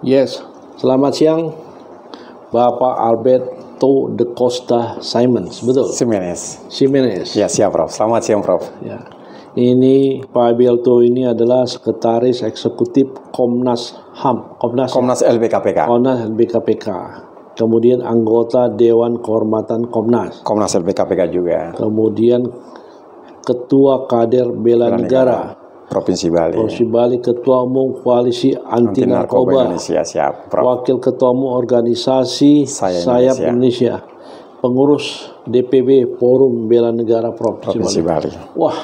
Yes, selamat siang Bapak Alberto de Costa Simons, betul? Jimenez. Ya, siap Prof. Selamat siang Prof. Ya. Ini Pak Alberto ini adalah Sekretaris Eksekutif Komnas HAM, Komnas LBKPK. Komnas LBKPK. Kemudian anggota Dewan Kehormatan Komnas. Komnas LBKPK juga. Kemudian Ketua Kader Bela Negara. Provinsi Bali. Ketua Umum Koalisi Anti Narkoba. Indonesia, siap, Prof. Wakil Ketua Umum Organisasi Sayap Indonesia. Pengurus DPB Forum Bela Negara Provinsi Bali. Wah,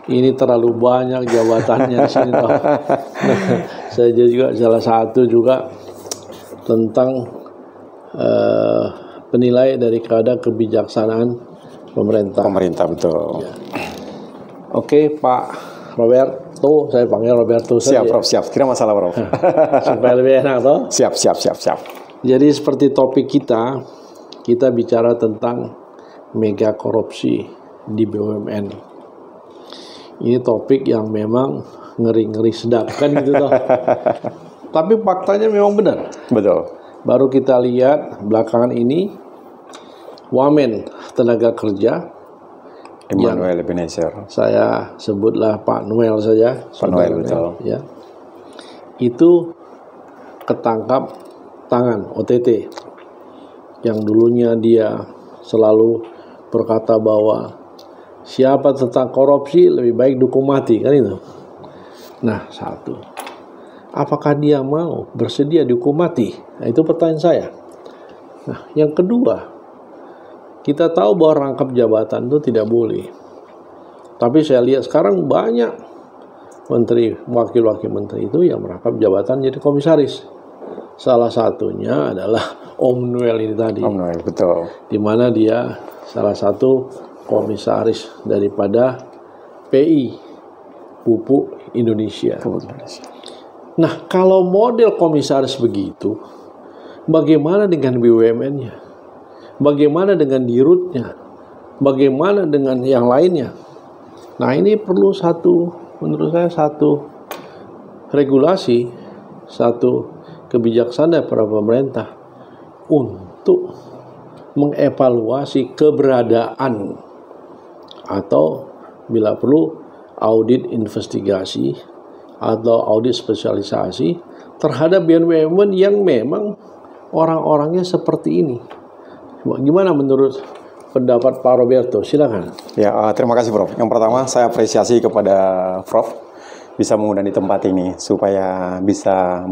ini terlalu banyak jabatannya di sini. Saya juga salah satu juga tentang penilai dari kadar kebijaksanaan pemerintah. Pemerintah, betul. Ya. Oke, Pak Roberto, saya panggil Roberto saja. Siap, Prof, siap. Kira masalah, Prof. Supaya lebih enak, toh? Siap. Jadi seperti topik kita bicara tentang mega korupsi di BUMN. Ini topik yang memang ngeri-ngeri sedap, kan gitu toh. Tapi faktanya memang benar. Betul. Baru kita lihat belakangan ini, Wamen Tenaga Kerja, Emmanuel Ebenezer. Saya sebutlah Pak Noel saja. Pak Noel, betul. Ya. Itu ketangkap tangan OTT. Yang dulunya dia selalu berkata bahwa siapa tentang korupsi lebih baik dukung mati, kan itu. Nah, satu. Apakah dia mau bersedia dihukum mati? Nah, itu pertanyaan saya. Nah, yang kedua, kita tahu bahwa rangkap jabatan itu tidak boleh. Tapi saya lihat sekarang banyak menteri, wakil-wakil menteri itu yang merangkap jabatan jadi komisaris. Salah satunya adalah Om Noel ini tadi. Om Noel, betul. Di mana dia salah satu komisaris daripada PI, Pupuk Indonesia. Nah, kalau model komisaris begitu, bagaimana dengan BUMN-nya? Bagaimana dengan dirutnya? Bagaimana dengan yang lainnya? Nah, ini perlu menurut saya satu regulasi, satu kebijaksanaan para pemerintah untuk mengevaluasi keberadaan atau bila perlu audit investigasi atau audit spesialisasi terhadap BUMN yang memang orang-orangnya seperti ini. Gimana menurut pendapat Pak Roberto? Silakan. Ya, terima kasih Prof. Yang pertama saya apresiasi kepada Prof bisa mengundang di tempat ini supaya bisa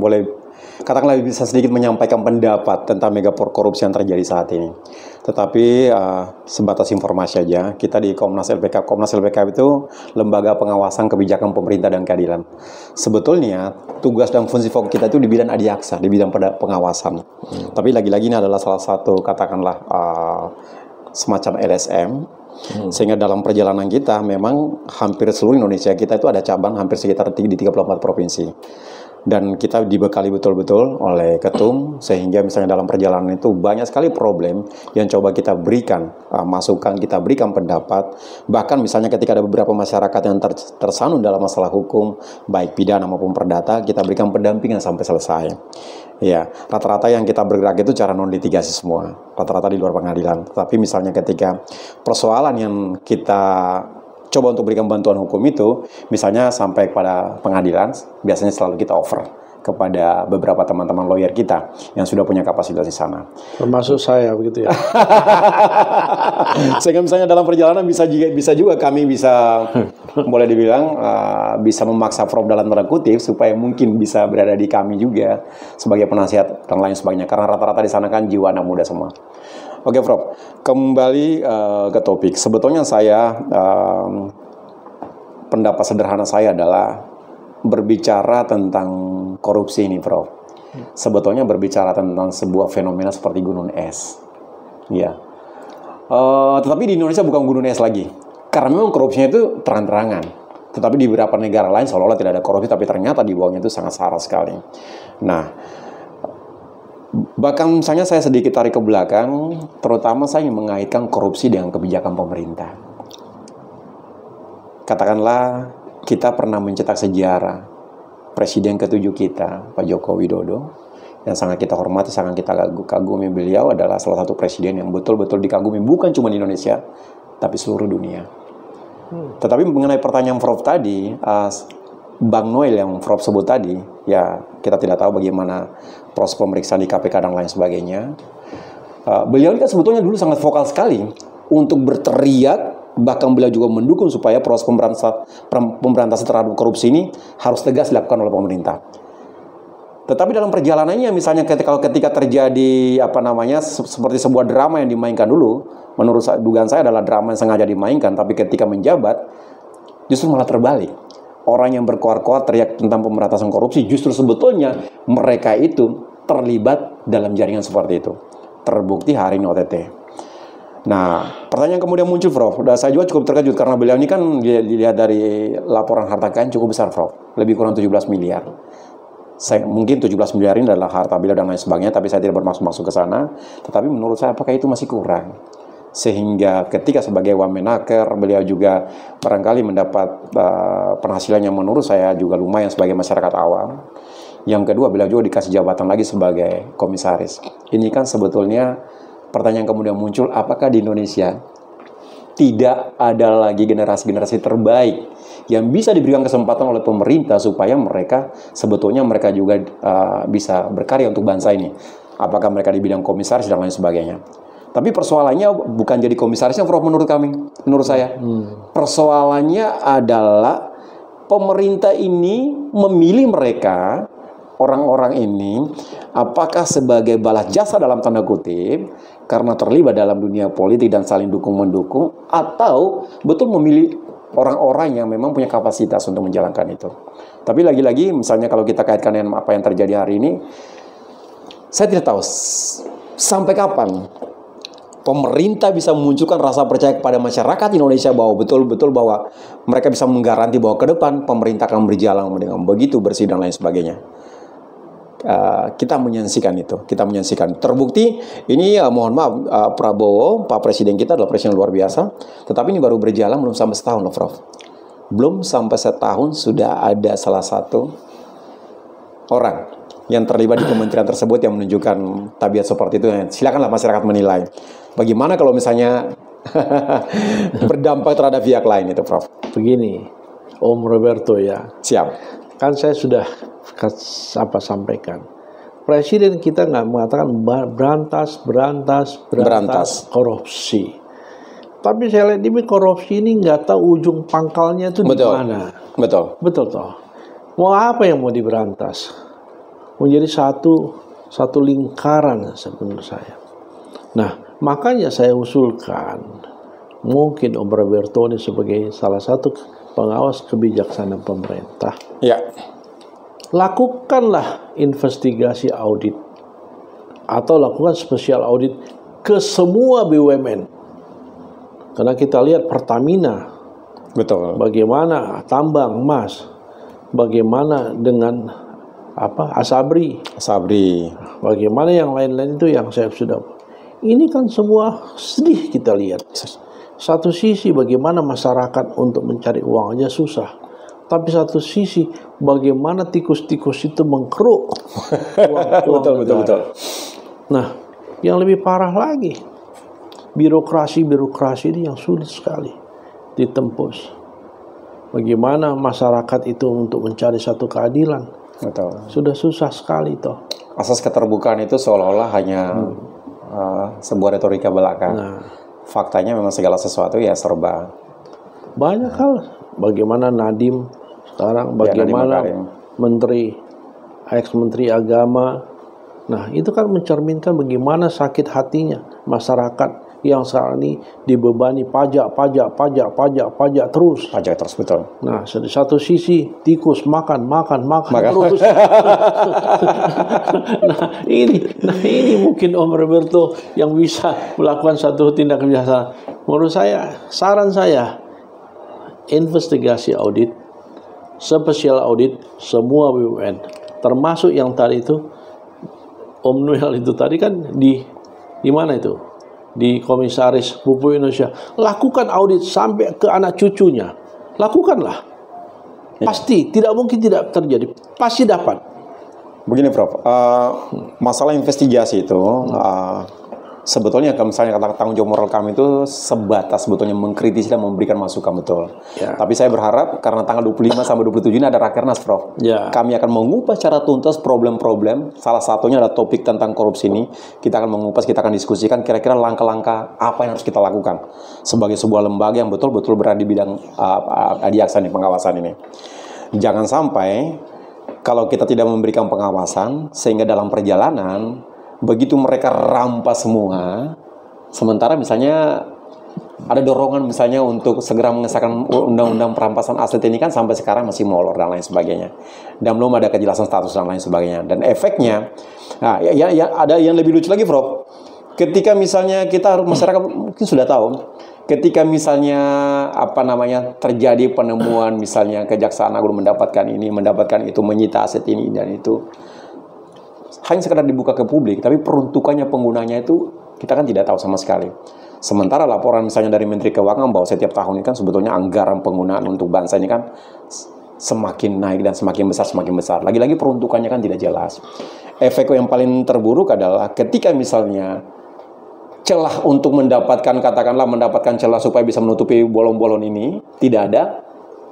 katakanlah bisa sedikit menyampaikan pendapat tentang mega korupsi yang terjadi saat ini. Tetapi sebatas informasi aja, kita di Komnas LBK itu lembaga pengawasan kebijakan pemerintah dan keadilan. Sebetulnya tugas dan fungsi fokus kita itu di bidang adiaksa, di bidang pengawasan. Tapi lagi-lagi ini adalah salah satu katakanlah semacam LSM. Sehingga dalam perjalanan kita memang hampir seluruh Indonesia kita itu ada cabang hampir sekitar di 34 provinsi. Dan kita dibekali betul-betul oleh ketum, sehingga misalnya dalam perjalanan itu banyak sekali problem yang coba kita berikan masukan, kita berikan pendapat. Bahkan misalnya ketika ada beberapa masyarakat yang tersandung dalam masalah hukum, baik pidana maupun perdata, kita berikan pendampingan sampai selesai. Ya, rata-rata yang kita bergerak itu cara non-litigasi semua, rata-rata di luar pengadilan. Tapi misalnya ketika persoalan yang kita coba untuk berikan bantuan hukum itu, misalnya sampai pada pengadilan, biasanya selalu kita offer kepada beberapa teman-teman lawyer kita yang sudah punya kapasitas di sana. Termasuk saya begitu ya. Sehingga misalnya dalam perjalanan bisa juga kami bisa boleh dibilang bisa memaksa Prof dalam tanda kutip supaya mungkin bisa berada di kami juga sebagai penasihat dan lain sebagainya, karena rata-rata di sana kan jiwa anak muda semua. Oke Prof, kembali ke topik. Sebetulnya saya pendapat sederhana saya adalah berbicara tentang korupsi ini, Prof. Sebetulnya berbicara tentang sebuah fenomena seperti gunung es. Ya. Tetapi di Indonesia bukan gunung es lagi. Karena memang korupsinya itu terang-terangan. Tetapi di beberapa negara lain seolah-olah tidak ada korupsi, tapi ternyata di bawahnya itu sangat sara sekali. Nah, bahkan misalnya saya sedikit tarik ke belakang, terutama saya ingin mengaitkan korupsi dengan kebijakan pemerintah. Katakanlah kita pernah mencetak sejarah Presiden ke-7 kita, Pak Joko Widodo, yang sangat kita hormati, sangat kita kagumi. Beliau adalah salah satu presiden yang betul-betul dikagumi, bukan cuma di Indonesia, tapi seluruh dunia. Tetapi mengenai pertanyaan Prof tadi, Bang Noel yang Prof sebut tadi, ya kita tidak tahu bagaimana proses pemeriksaan di KPK dan lain sebagainya. Beliau ini kan sebetulnya dulu sangat vokal sekali untuk berteriak, bahkan beliau juga mendukung supaya proses pemberantasan terhadap korupsi ini harus tegas dilakukan oleh pemerintah. Tetapi dalam perjalanannya, misalnya ketika terjadi seperti sebuah drama yang dimainkan dulu, menurut dugaan saya adalah drama yang sengaja dimainkan, tapi ketika menjabat justru malah terbalik. Orang yang berkoar-koar teriak tentang pemberantasan korupsi, justru sebetulnya mereka itu terlibat dalam jaringan seperti itu. Terbukti hari ini OTT. Nah, pertanyaan kemudian muncul, Prof. Dan saya juga cukup terkejut karena beliau ini kan dilihat dari laporan harta kekayaan cukup besar, Prof. Lebih kurang 17 miliar. Mungkin 17 miliar ini adalah harta beliau dan lain sebagainya, tapi saya tidak bermaksud masuk ke sana. Tetapi menurut saya apakah itu masih kurang? Sehingga ketika sebagai Wamenaker, beliau juga barangkali mendapat penghasilan yang menurut saya juga lumayan sebagai masyarakat awam. Yang kedua, beliau juga dikasih jabatan lagi sebagai komisaris. Ini kan sebetulnya pertanyaan kemudian muncul, apakah di Indonesia tidak ada lagi generasi-generasi terbaik yang bisa diberikan kesempatan oleh pemerintah supaya mereka juga bisa berkarya untuk bangsa ini. Apakah mereka di bidang komisaris dan lain sebagainya. Tapi persoalannya bukan jadi komisarisnya, Prof, menurut saya. Persoalannya adalah pemerintah ini memilih mereka, orang-orang ini, apakah sebagai balas jasa dalam tanda kutip, karena terlibat dalam dunia politik dan saling dukung-mendukung, atau betul memilih orang-orang yang memang punya kapasitas untuk menjalankan itu. Tapi lagi-lagi, misalnya kalau kita kaitkan dengan apa yang terjadi hari ini, saya tidak tahu sampai kapan pemerintah bisa memunculkan rasa percaya kepada masyarakat Indonesia bahwa betul-betul bahwa mereka bisa menggaranti bahwa ke depan pemerintah akan berjalan dengan begitu bersih dan lain sebagainya. Kita menyaksikan itu, terbukti ini mohon maaf, Prabowo, Pak Presiden kita adalah presiden luar biasa, tetapi ini baru berjalan belum sampai setahun loh, Prof. Belum sampai setahun sudah ada salah satu orang yang terlibat di kementerian tersebut yang menunjukkan tabiat seperti itu. Silakanlah masyarakat menilai. Bagaimana kalau misalnya berdampak terhadap pihak lain itu, Prof? Begini, Om Roberto ya. Siap. Kan saya sudah sampaikan. Presiden kita nggak mengatakan berantas korupsi. Tapi saya lihat ini korupsi ini nggak tahu ujung pangkalnya itu di mana. Betul toh. Mau apa yang mau diberantas? Mau jadi satu lingkaran menurut saya. Nah, makanya saya usulkan mungkin Om Roberto ini sebagai salah satu pengawas kebijaksanaan pemerintah. Ya. Lakukanlah investigasi audit atau lakukan spesial audit ke semua BUMN. Karena kita lihat Pertamina, betul. Bagaimana tambang emas, bagaimana dengan Asabri, bagaimana yang lain-lain itu yang saya sudah. Ini kan semua sedih kita lihat. Satu sisi bagaimana masyarakat untuk mencari uang aja susah. Tapi satu sisi bagaimana tikus-tikus itu mengkeruk uang betul. Nah, yang lebih parah lagi, birokrasi ini yang sulit sekali ditembus. Bagaimana masyarakat itu untuk mencari satu keadilan? Betul. Sudah susah sekali toh. Asas keterbukaan itu seolah-olah hanya sebuah retorika belaka. Nah, faktanya memang segala sesuatu ya serba. Banyak hal. Bagaimana Nadiem sekarang, bagaimana ex-menteri agama. Nah, itu kan mencerminkan bagaimana sakit hatinya masyarakat yang sekarang ini dibebani pajak terus. Pajak terus, betul. Nah, di satu sisi tikus makan terus. ini mungkin Om Roberto yang bisa melakukan satu tindak kebiasaan. Menurut saya, saran saya, investigasi audit, spesial audit semua BUMN, termasuk yang tadi itu Om Noel itu tadi kan di mana itu? Di Komisaris Pupuk Indonesia. Lakukan audit sampai ke anak cucunya. Lakukanlah. Pasti, tidak mungkin tidak terjadi. Pasti dapat. Begini Prof, masalah investigasi itu sebetulnya kalau misalnya kata tanggung jawab moral kami itu sebatas sebetulnya mengkritisi dan memberikan masukan, betul. Ya. Tapi saya berharap karena tanggal 25 sampai 27 ini ada Rakernas, Prof. Ya. Kami akan mengupas secara tuntas problem-problem. Salah satunya ada topik tentang korupsi ini. Kita akan mengupas, kita akan diskusikan kira-kira langkah-langkah apa yang harus kita lakukan sebagai sebuah lembaga yang betul-betul berada di bidang adiaksa nih, pengawasan ini. Jangan sampai kalau kita tidak memberikan pengawasan sehingga dalam perjalanan begitu mereka rampas semua, sementara misalnya ada dorongan misalnya untuk segera mengesahkan undang-undang perampasan aset ini kan sampai sekarang masih molor dan lain sebagainya, dan belum ada kejelasan status dan lain sebagainya. Dan efeknya, nah, ya ada yang lebih lucu lagi, Prof. Ketika misalnya kita harus, masyarakat mungkin sudah tahu, ketika misalnya terjadi penemuan, misalnya Kejaksaan Agung mendapatkan ini, mendapatkan itu, menyita aset ini dan itu, hanya sekedar dibuka ke publik, tapi peruntukannya penggunanya itu kita kan tidak tahu sama sekali. Sementara laporan misalnya dari Menteri Keuangan bahwa setiap tahun ini kan sebetulnya anggaran penggunaan untuk bangsa ini kan semakin naik dan semakin besar. Lagi-lagi peruntukannya kan tidak jelas. Efek yang paling terburuk adalah ketika misalnya celah untuk mendapatkan celah supaya bisa menutupi bolong-bolong ini tidak ada,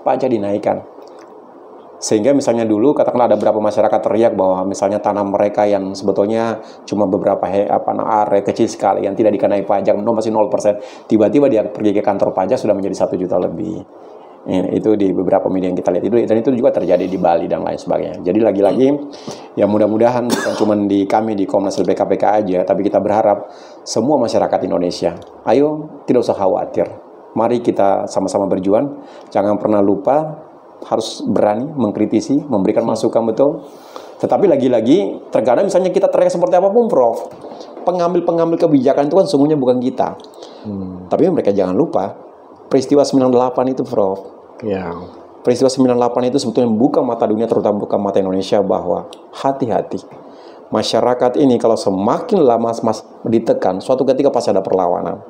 pajak dinaikkan. Sehingga misalnya dulu katakanlah ada beberapa masyarakat teriak bahwa misalnya tanah mereka yang sebetulnya cuma beberapa area kecil sekali yang tidak dikenai pajak, masih 0%, tiba-tiba dia pergi ke kantor pajak sudah menjadi 1 juta lebih. Itu di beberapa media yang kita lihat itu, dan itu juga terjadi di Bali dan lain sebagainya. Jadi lagi-lagi ya mudah-mudahan bukan cuma di kami di Komnas LPKPK aja, tapi kita berharap semua masyarakat Indonesia, ayo tidak usah khawatir. Mari kita sama-sama berjuang, jangan pernah lupa harus berani mengkritisi, memberikan masukan, betul. Tetapi lagi-lagi terkadang misalnya kita teriak seperti apapun, Prof, pengambil kebijakan itu kan sungguhnya bukan kita. Tapi mereka jangan lupa peristiwa 98 itu, Prof. Ya. Peristiwa 98 itu sebetulnya membuka mata dunia, terutama buka mata Indonesia, bahwa hati-hati. Masyarakat ini kalau semakin lama ditekan, suatu ketika pasti ada perlawanan.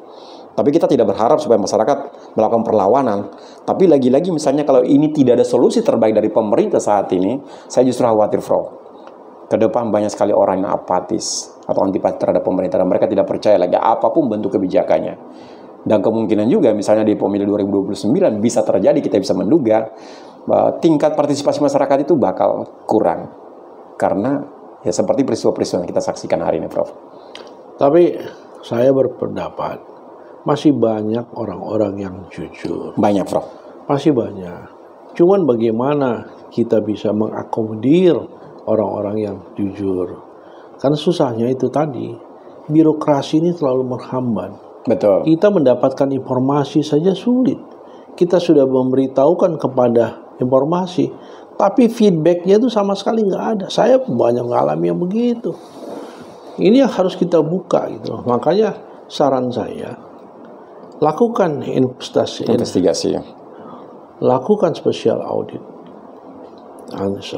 Tapi kita tidak berharap supaya masyarakat melakukan perlawanan. Tapi lagi-lagi misalnya kalau ini tidak ada solusi terbaik dari pemerintah saat ini, saya justru khawatir, Prof. Ke depan banyak sekali orang yang apatis atau antipati terhadap pemerintah, dan mereka tidak percaya lagi apapun bentuk kebijakannya. Dan kemungkinan juga misalnya di pemilu 2029 bisa terjadi, kita bisa menduga tingkat partisipasi masyarakat itu bakal kurang. Karena ya seperti peristiwa-peristiwa yang kita saksikan hari ini, Prof. Tapi saya berpendapat masih banyak orang-orang yang jujur. Banyak, Prof. Masih banyak. Cuman bagaimana kita bisa mengakomodir orang-orang yang jujur. Karena susahnya itu tadi, birokrasi ini terlalu menghambat. Betul. Kita mendapatkan informasi saja sulit. Kita sudah memberitahukan kepada informasi, tapi feedbacknya itu sama sekali nggak ada. Saya banyak mengalami yang begitu. Ini yang harus kita buka gitu. Makanya saran saya, lakukan investigasi. Lakukan special audit.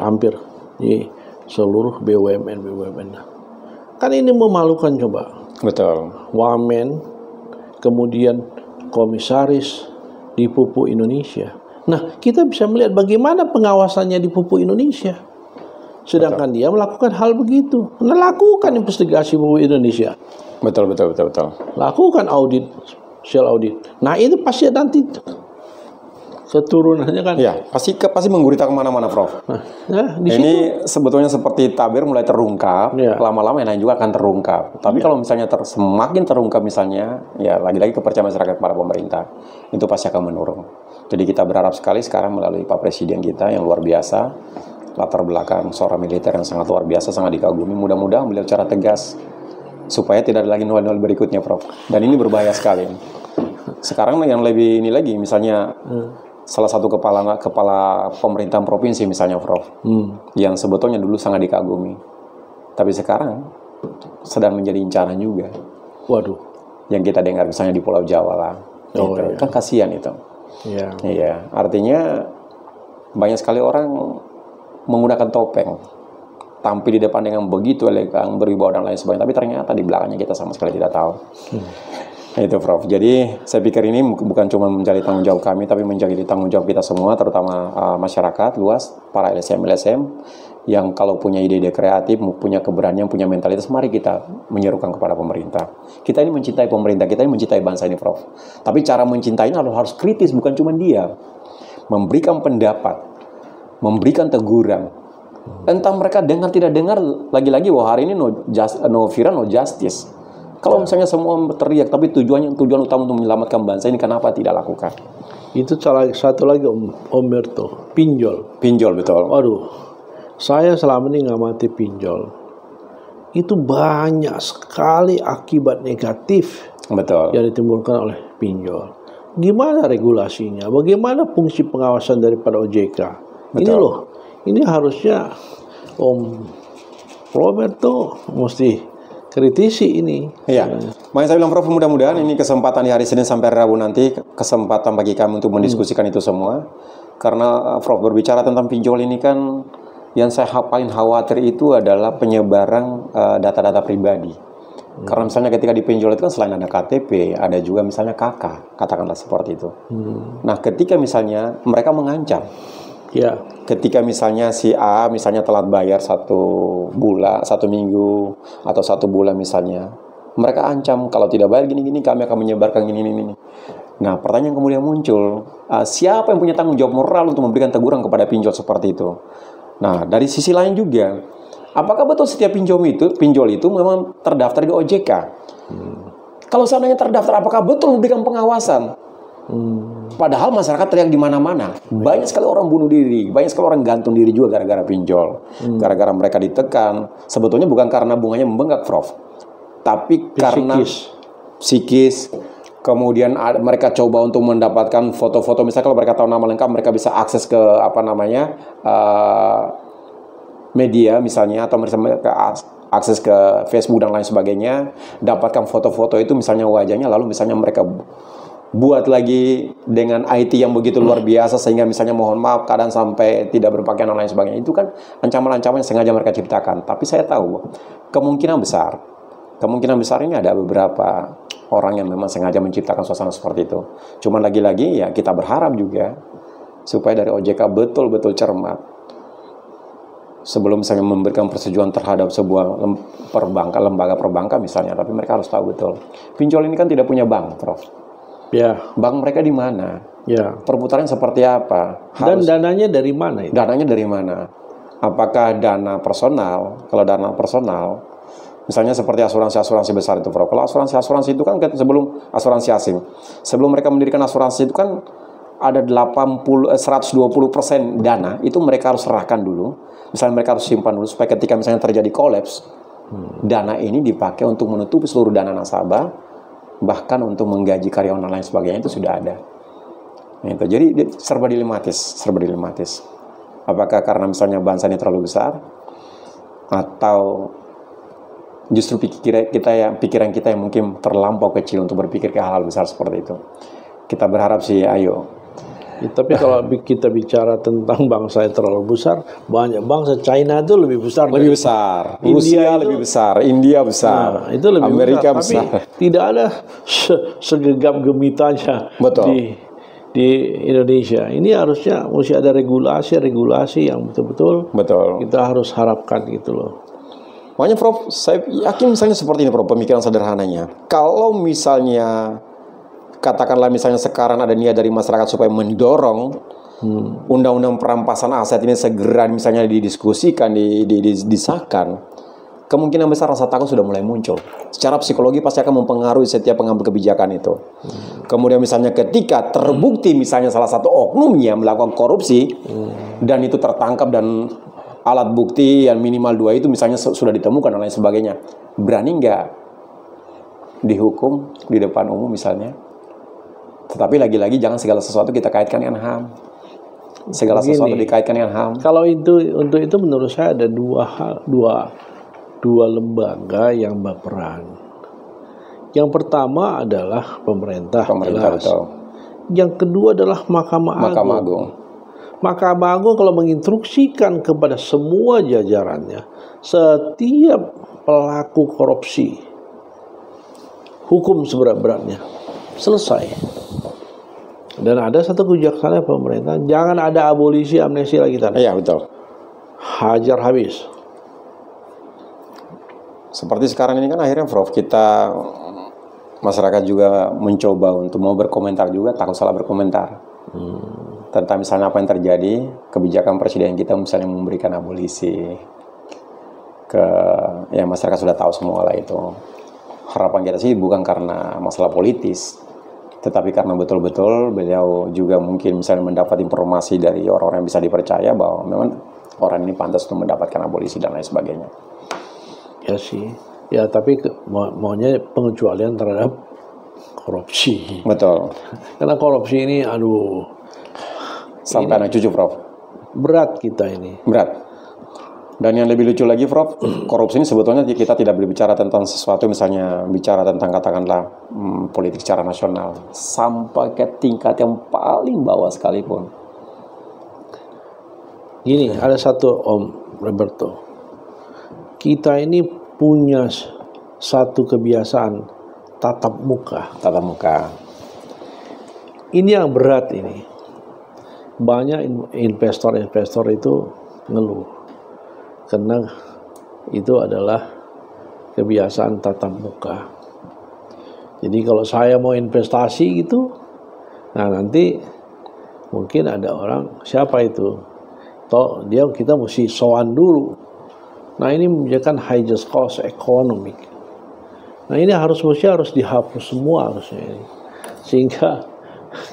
Hampir di seluruh BUMN. Kan ini memalukan, coba. Betul. Wamen, kemudian komisaris di Pupuk Indonesia. Nah, kita bisa melihat bagaimana pengawasannya di Pupuk Indonesia. Sedangkan dia melakukan hal begitu. Nah, lakukan investigasi Pupuk Indonesia. Betul. Lakukan audit, special audit. Nah, itu pasti nanti keturunannya kan. Ya, pasti menggurita kemana-mana, Prof. Nah, di ini sebetulnya seperti tabir mulai terungkap, Ya. lama-lama yang lain juga akan terungkap. Tapi kalau misalnya semakin terungkap misalnya, ya lagi-lagi kepercayaan masyarakat pada pemerintah, itu pasti akan menurun. Jadi kita berharap sekali sekarang melalui Pak Presiden kita yang luar biasa, latar belakang seorang militer yang sangat luar biasa, sangat dikagumi, mudah-mudahan beliau secara tegas, supaya tidak ada lagi nol-nol berikutnya, Prof. Dan ini berbahaya sekali. Sekarang yang lebih ini lagi, misalnya salah satu kepala pemerintahan provinsi misalnya, Prof, yang sebetulnya dulu sangat dikagumi, tapi sekarang sedang menjadi incaran juga. Waduh. Yang kita dengar misalnya di Pulau Jawa lah, gitu. Iya. Kan kasihan itu. Iya, artinya banyak sekali orang menggunakan topeng, tampil di depan dengan begitu elegan, berwibawa dan lain sebagainya, tapi ternyata di belakangnya kita sama sekali tidak tahu. Itu Prof. Jadi saya pikir ini bukan cuma menjadi tanggung jawab kami, tapi menjadi tanggung jawab kita semua, terutama masyarakat luas, para LSM yang kalau punya ide-ide kreatif, punya keberanian, punya mentalitas, mari kita menyerukan kepada pemerintah. Kita ini mencintai pemerintah, kita ini mencintai bangsa ini, Prof. Tapi cara mencintainya harus kritis, bukan cuma dia. Memberikan pendapat, memberikan teguran. Entah mereka dengar tidak dengar, lagi-lagi bahwa hari ini no viral, no justice. Kalau misalnya semua teriak, tapi tujuan utama untuk menyelamatkan bangsa ini, kenapa tidak lakukan? Itu satu lagi Om Berto, pinjol. Pinjol, betul. Waduh, saya selama ini ngamati pinjol. Itu banyak sekali akibat negatif, betul, yang ditimbulkan oleh pinjol. Gimana regulasinya? Bagaimana fungsi pengawasan daripada OJK? Betul. Ini loh, ini harusnya Om Roberto mesti kritisi ini. Iya. Makanya saya bilang Prof, mudah-mudahan ini kesempatan di hari Senin sampai Rabu nanti, kesempatan bagi kami untuk mendiskusikan itu semua. Karena Prof berbicara tentang pinjol ini kan, yang saya paling khawatir itu adalah penyebaran data-data pribadi. Karena misalnya ketika dipinjol itu kan selain ada KTP, ada juga misalnya KK, katakanlah seperti itu. Nah, ketika misalnya mereka mengancam, ya, ketika misalnya si A misalnya telat bayar 1 bulan, 1 minggu atau 1 bulan misalnya, mereka ancam kalau tidak bayar gini-gini kami akan menyebarkan gini-gini. Nah, pertanyaan kemudian muncul, siapa yang punya tanggung jawab moral untuk memberikan teguran kepada pinjol seperti itu? Nah, dari sisi lain juga, apakah betul setiap pinjol itu memang terdaftar di OJK? Kalau seandainya terdaftar, apakah betul memberikan pengawasan? Padahal masyarakat teriak di mana-mana. Banyak sekali orang bunuh diri, banyak sekali orang gantung diri juga gara-gara pinjol. Gara-gara mereka ditekan. Sebetulnya bukan karena bunganya membengkak, Prof. Tapi karena psikis. Kemudian mereka coba untuk mendapatkan foto-foto. Misalnya kalau mereka tahu nama lengkap, mereka bisa akses ke media misalnya, atau mereka akses ke Facebook dan lain sebagainya. Dapatkan foto-foto itu misalnya wajahnya, lalu misalnya mereka buat lagi dengan IT yang begitu luar biasa sehingga misalnya mohon maaf keadaan sampai tidak berpakaian dan lain sebagainya. Itu kan ancaman-ancaman yang sengaja mereka ciptakan. Tapi saya tahu kemungkinan besar ini ada beberapa orang yang memang sengaja menciptakan suasana seperti itu. Cuman lagi-lagi ya kita berharap juga supaya dari OJK betul-betul cermat sebelum misalnya memberikan persetujuan terhadap sebuah lembaga perbankan misalnya. Tapi mereka harus tahu betul pinjol ini kan tidak punya bank, Prof. Ya. Bank mereka di mana? Ya. Perputaran seperti apa? Dan dananya dari mana itu? Dananya dari mana? Apakah dana personal? Kalau dana personal, misalnya seperti asuransi besar itu, Prof. Kalau asuransi itu kan sebelum asuransi asing, sebelum mereka mendirikan asuransi itu kan ada 120% dana itu mereka harus serahkan dulu. Misalnya mereka harus simpan dulu supaya ketika misalnya terjadi kolaps, dana ini dipakai untuk menutupi seluruh dana nasabah. Bahkan untuk menggaji karyawan dan lain sebagainya itu sudah ada. Itu. Jadi serba dilematis. Apakah karena misalnya bangsa ini terlalu besar, atau justru pikiran kita yang mungkin terlampau kecil untuk berpikir ke hal-hal besar seperti itu. Kita berharap sih, ayo. Ya, tapi kalau kita bicara tentang bangsa yang terlalu besar, banyak bangsa. China itu lebih besar. Rusia lebih besar. India besar. Nah, itu lebih Amerika besar. Tapi tidak ada segegap gemitanya di Indonesia. Ini harusnya mesti ada regulasi yang betul-betul kita harus harapkan gitu loh. Makanya Prof, saya yakin misalnya seperti ini Prof, pemikiran sederhananya. Kalau misalnya katakanlah misalnya sekarang ada niat dari masyarakat supaya mendorong undang-undang perampasan aset ini segera misalnya didiskusikan, disahkan, kemungkinan besar rasa takut sudah mulai muncul. Secara psikologi pasti akan mempengaruhi setiap pengambil kebijakan itu. Kemudian misalnya ketika terbukti misalnya salah satu oknumnya melakukan korupsi dan itu tertangkap dan alat bukti yang minimal 2 itu misalnya sudah ditemukan dan lain sebagainya, berani nggak dihukum di depan umum misalnya? Tetapi lagi-lagi jangan segala sesuatu kita kaitkan dengan HAM. Sesuatu dikaitkan dengan HAM. Kalau untuk itu menurut saya ada dua lembaga yang berperan. Yang pertama adalah pemerintah betul. Yang kedua adalah Mahkamah Agung. Mahkamah Agung kalau menginstruksikan kepada semua jajarannya, setiap pelaku korupsi hukum seberat-beratnya. Selesai. Dan ada satu kebijaksanaan pemerintah, jangan ada abolisi amnesti lagi tadi. Iya, betul. Hajar habis. Seperti sekarang ini kan akhirnya Prof, kita masyarakat juga mencoba untuk mau berkomentar juga, takut salah berkomentar. Tentang misalnya apa yang terjadi, kebijakan presiden kita misalnya memberikan abolisi ke, ya masyarakat sudah tahu semua lah itu. Harapan kita sih bukan karena masalah politis, tetapi karena betul-betul beliau juga mungkin misalnya mendapat informasi dari orang-orang yang bisa dipercaya bahwa memang orang ini pantas untuk mendapatkan abolisi dan lain sebagainya. Ya sih, ya tapi maunya pengecualian terhadap korupsi. Betul. Karena korupsi ini, aduh, sampai anak cucu, Prof. Berat kita ini. Berat. Dan yang lebih lucu lagi, Prof, korupsi ini sebetulnya kita tidak berbicara tentang sesuatu, misalnya bicara tentang katakanlah politik secara nasional, sampai ke tingkat yang paling bawah sekalipun. Gini, ada satu Om Roberto. Kita ini punya satu kebiasaan tatap muka. Tatap muka. Ini yang berat ini. Banyak investor-investor itu ngeluh. Karena itu adalah kebiasaan tatap muka. Jadi kalau saya mau investasi gitu, nah nanti mungkin ada orang, siapa itu? Toh dia kita mesti sowan dulu. Nah ini menjadikan highest cost economic. Nah ini harus dihapus semua harusnya ini. Sehingga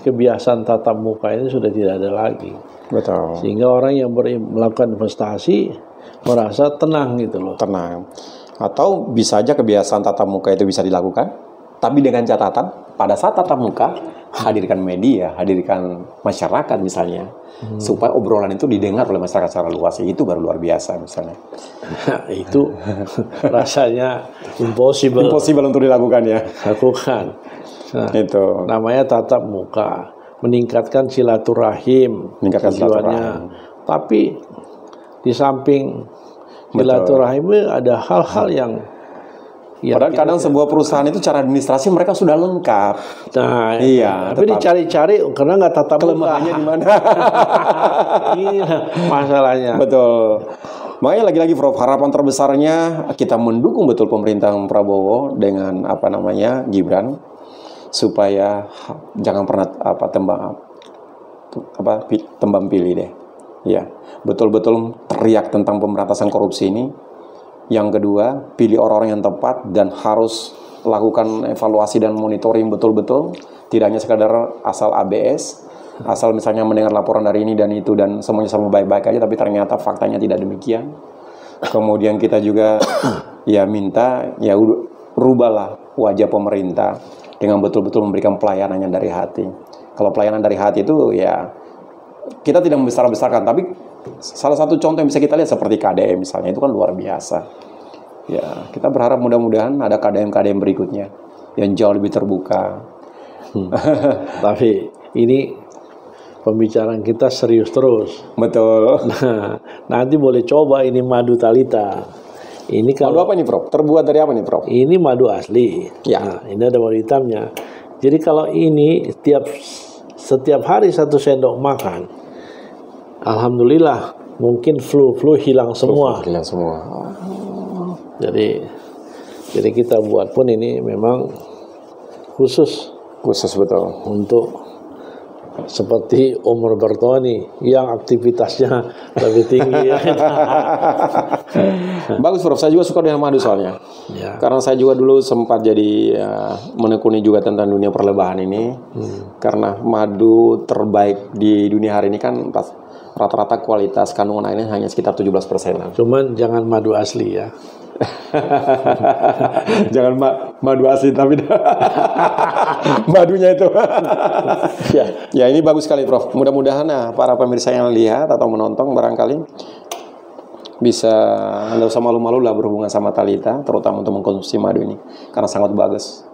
kebiasaan tatap muka ini sudah tidak ada lagi. Betul. Sehingga orang yang melakukan investasi merasa tenang gitu loh. Tenang. Atau bisa aja kebiasaan tatap muka itu bisa dilakukan, tapi dengan catatan pada saat tatap muka hadirkan media, hadirkan masyarakat misalnya, supaya obrolan itu didengar oleh masyarakat secara luas. Itu baru luar biasa misalnya. Itu rasanya impossible untuk dilakukan ya. Lakukan. Nah, itu namanya tatap muka, meningkatkan silaturahim, tujuannya. Tapi di samping silaturahim ada hal-hal yang padahal kadang sebuah perusahaan itu cara administrasi mereka sudah lengkap. Nah, iya, tapi dicari-cari karena nggak tatap muka. Kelemahannya di mana? Ini masalahnya. Betul. Makanya lagi-lagi Prof, harapan terbesarnya kita mendukung betul pemerintahan Prabowo dengan Gibran, supaya jangan pernah tembang pilih deh. Ya, betul-betul teriak tentang pemberantasan korupsi ini. Yang kedua, pilih orang-orang yang tepat dan harus lakukan evaluasi dan monitoring betul-betul, tidak hanya sekadar asal ABS, asal misalnya mendengar laporan dari ini dan itu dan semuanya sama baik-baik aja, tapi ternyata faktanya tidak demikian. Kemudian kita juga ya minta ya rubahlah wajah pemerintah dengan betul-betul memberikan pelayanannya dari hati. Kalau pelayanan dari hati itu ya kita tidak membesar-besarkan, tapi salah satu contoh yang bisa kita lihat seperti KDM misalnya, itu kan luar biasa. Ya, kita berharap mudah-mudahan ada KDM-KDM berikutnya yang jauh lebih terbuka. Tapi ini pembicaraan kita serius terus. Betul. Nah, nanti boleh coba ini madu Talita. Ini madu apa nih, Prof? Terbuat dari apa nih, Prof? Ini madu asli. Ya. Nah, ini ada madu hitamnya. Jadi kalau ini setiap hari 1 sendok makan, alhamdulillah mungkin flu hilang semua. Hilang semua. Jadi kita buat pun ini memang khusus betul untuk seperti Om Roberto ini yang aktivitasnya lebih tinggi. Bagus, Prof. Saya juga suka dengan madu soalnya. Ya. Karena saya juga dulu sempat jadi menekuni juga tentang dunia perlebahan ini. Karena madu terbaik di dunia hari ini kan rata-rata kualitas kandungan airnya hanya sekitar 17%. Cuman jangan madu asli ya. Jangan madu asli, tapi madunya itu. Ya, ini bagus sekali, Prof. Mudah-mudahan para pemirsa yang lihat atau menonton barangkali bisa nggak usah malu-malu lah berhubungan sama Talita, terutama untuk mengkonsumsi madu ini, karena sangat bagus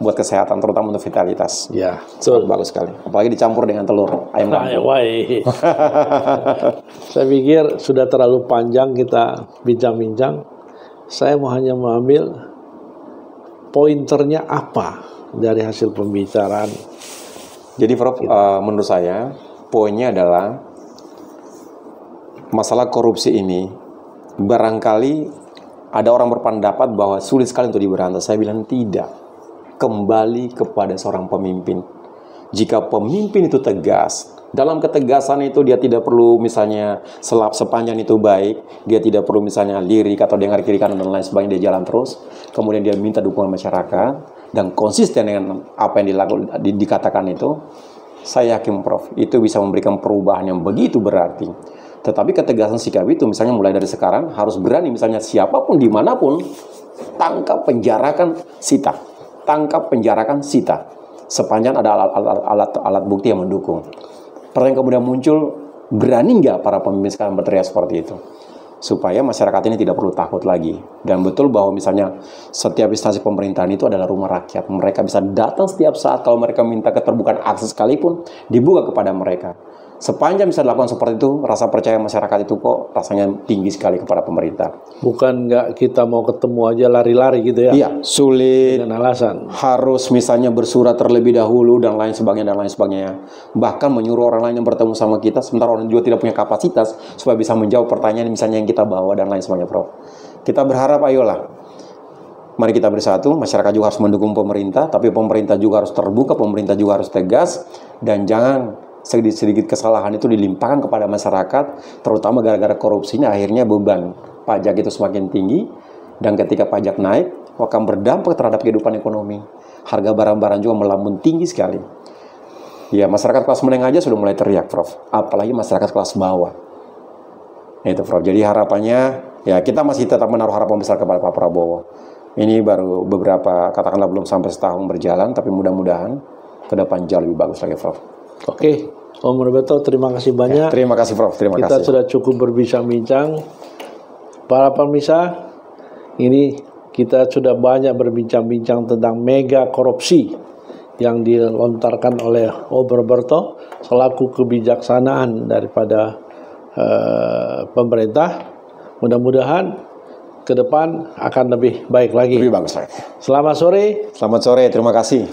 buat kesehatan, terutama untuk vitalitas. Ya, sangat bagus sekali. Apalagi dicampur dengan telur ayam kampung. Saya pikir sudah terlalu panjang kita bincang-bincang. Saya hanya mengambil pointernya apa dari hasil pembicaraan? Jadi Prof, menurut saya poinnya adalah masalah korupsi ini barangkali ada orang berpendapat bahwa sulit sekali untuk diberantas. Saya bilang tidak. Kembali kepada seorang pemimpin. Jika pemimpin itu tegas, dalam ketegasan itu dia tidak perlu misalnya sepanjang itu baik, dia tidak perlu misalnya lirik atau dengar kiri kanan dan lain sebagainya, dia jalan terus, kemudian dia minta dukungan masyarakat dan konsisten dengan apa yang dikatakan itu, saya yakin Prof, itu bisa memberikan perubahan yang begitu berarti. Tetapi ketegasan sikap itu misalnya mulai dari sekarang harus berani, misalnya siapapun dimanapun, tangkap, penjarakan, sita. Tangkap, penjarakan, sita. Sepanjang ada alat bukti yang mendukung. Pertanyaan kemudian muncul, berani nggak para pemimpin sekarang berteriak seperti itu? Supaya masyarakat ini tidak perlu takut lagi. Dan betul bahwa misalnya setiap instansi pemerintahan itu adalah rumah rakyat. Mereka bisa datang setiap saat kalau mereka minta keterbukaan akses sekalipun, dibuka kepada mereka. Sepanjang bisa dilakukan seperti itu, rasa percaya masyarakat itu kok rasanya tinggi sekali kepada pemerintah. Bukan nggak kita mau ketemu aja lari-lari gitu ya? Iya, sulit. Dengan alasan Harus misalnya bersurat terlebih dahulu dan lain sebagainya. Bahkan menyuruh orang lain yang bertemu sama kita, sementara orang juga tidak punya kapasitas supaya bisa menjawab pertanyaan misalnya yang kita bawa dan lain sebagainya, Prof. Kita berharap ayolah, mari kita bersatu, masyarakat juga harus mendukung pemerintah, tapi pemerintah juga harus terbuka, pemerintah juga harus tegas, dan jangan sedikit kesalahan itu dilimpahkan kepada masyarakat, terutama gara-gara korupsinya akhirnya beban pajak itu semakin tinggi, dan ketika pajak naik akan berdampak terhadap kehidupan ekonomi. Harga barang-barang juga melambung tinggi sekali. Ya, masyarakat kelas menengah aja sudah mulai teriak, Prof. Apalagi masyarakat kelas bawah. Itu, Prof. Jadi harapannya, ya kita masih tetap menaruh harapan besar kepada Pak Prabowo. Ini baru beberapa, katakanlah belum sampai setahun berjalan, tapi mudah-mudahan ke depan jauh lebih bagus lagi, Prof. Oke, Om Roberto, terima kasih banyak. Ya, terima kasih, Prof. Terima Kita kasih. sudah cukup berbincang-bincang. Para pemirsa, ini kita sudah banyak berbincang-bincang tentang mega korupsi yang dilontarkan oleh Om Roberto selaku kebijaksanaan daripada pemerintah. Mudah-mudahan ke depan akan lebih baik lagi. Lebih bagus lagi. Selamat sore. Selamat sore, terima kasih.